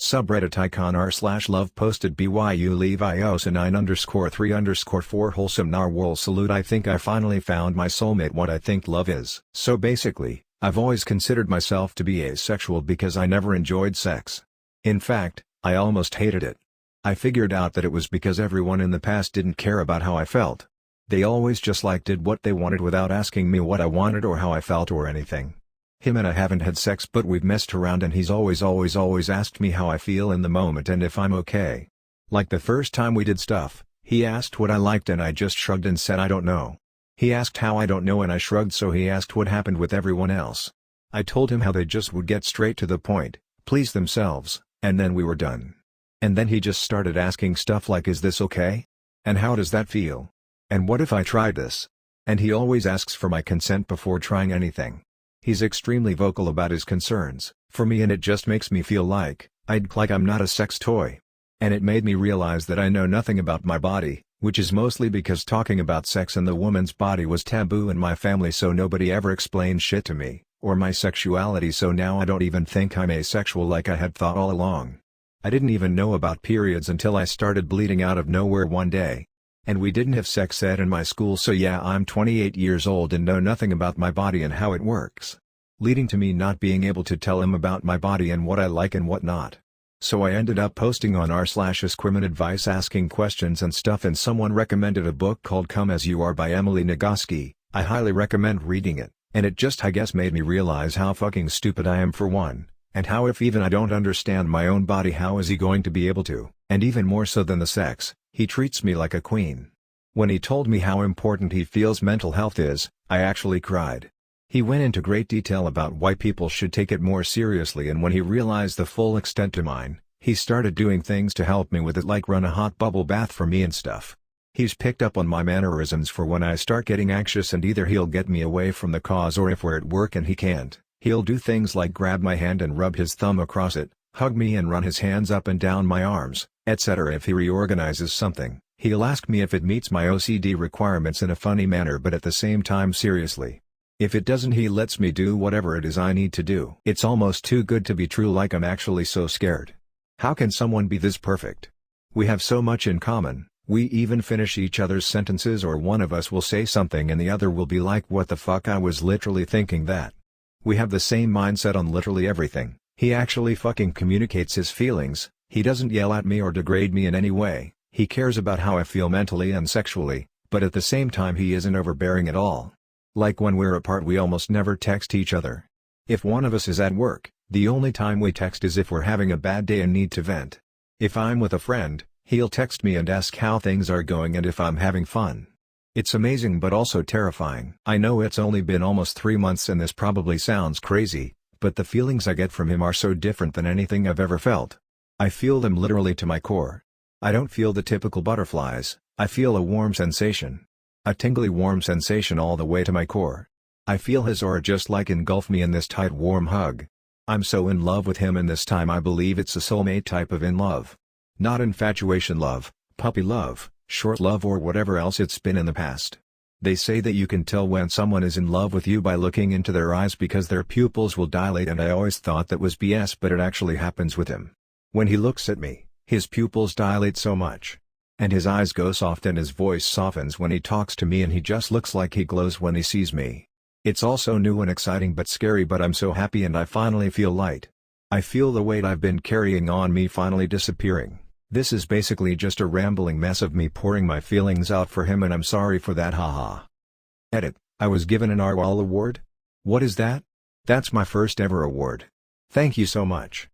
Subreddit icon r/love posted BYU leave IOSA 9_3_4 wholesome narwhal salute. I think I finally found my soulmate, what I think love is. So basically, I've always considered myself to be asexual because I never enjoyed sex. In fact, I almost hated it. I figured out that it was because everyone in the past didn't care about how I felt. They always just did what they wanted without asking me what I wanted or how I felt or anything. Him and I haven't had sex, but we've messed around and he's always asked me how I feel in the moment and if I'm okay. Like the first time we did stuff, he asked what I liked and I just shrugged and said I don't know. He asked how I don't know and I shrugged, so he asked what happened with everyone else. I told him how they just would get straight to the point, please themselves, and then we were done. And then he just started asking stuff like, is this okay? And how does that feel? And what if I tried this? And he always asks for my consent before trying anything. He's extremely vocal about his concerns for me, and it just makes me feel like I'm not a sex toy. And it made me realize that I know nothing about my body, which is mostly because talking about sex and the woman's body was taboo in my family, so nobody ever explained shit to me, or my sexuality, so now I don't even think I'm asexual like I had thought all along. I didn't even know about periods until I started bleeding out of nowhere one day. And we didn't have sex ed in my school, so yeah, I'm 28 years old and know nothing about my body and how it works. Leading to me not being able to tell him about my body and what I like and what not. So I ended up posting on r/Esquimalt advice asking questions and stuff, and someone recommended a book called Come As You Are by Emily Nagoski. I highly recommend reading it, and it just I guess made me realize how fucking stupid I am for one, and how if even I don't understand my own body, how is he going to be able to? And even more so than the sex, he treats me like a queen. When he told me how important he feels mental health is, I actually cried. He went into great detail about why people should take it more seriously, and when he realized the full extent to mine, he started doing things to help me with it, like run a hot bubble bath for me and stuff. He's picked up on my mannerisms for when I start getting anxious, and either he'll get me away from the cause, or if we're at work and he can't, he'll do things like grab my hand and rub his thumb across it, hug me and run his hands up and down my arms, etc. If he reorganizes something, he'll ask me if it meets my OCD requirements in a funny manner but at the same time seriously. If it doesn't, he lets me do whatever it is I need to do. It's almost too good to be true, like I'm actually so scared. How can someone be this perfect? We have so much in common, we even finish each other's sentences, or one of us will say something and the other will be like, what the fuck, I was literally thinking that. We have the same mindset on literally everything. He actually fucking communicates his feelings. He doesn't yell at me or degrade me in any way. He cares about how I feel mentally and sexually, but at the same time he isn't overbearing at all. Like when we're apart, we almost never text each other. If one of us is at work, the only time we text is if we're having a bad day and need to vent. If I'm with a friend, he'll text me and ask how things are going and if I'm having fun. It's amazing but also terrifying. I know it's only been almost 3 months and this probably sounds crazy, but the feelings I get from him are so different than anything I've ever felt. I feel them literally to my core. I don't feel the typical butterflies, I feel a warm sensation. A tingly warm sensation all the way to my core. I feel his aura just engulf me in this tight warm hug. I'm so in love with him, and this time I believe it's a soulmate type of in love. Not infatuation love, puppy love, short love, or whatever else it's been in the past. They say that you can tell when someone is in love with you by looking into their eyes because their pupils will dilate, and I always thought that was BS, but it actually happens with him. When he looks at me, his pupils dilate so much. And his eyes go soft and his voice softens when he talks to me, and he just looks like he glows when he sees me. It's also new and exciting but scary, but I'm so happy and I finally feel light. I feel the weight I've been carrying on me finally disappearing. This is basically just a rambling mess of me pouring my feelings out for him, and I'm sorry for that, haha. Edit: I was given an Narwhal award? What is that? That's my first ever award. Thank you so much.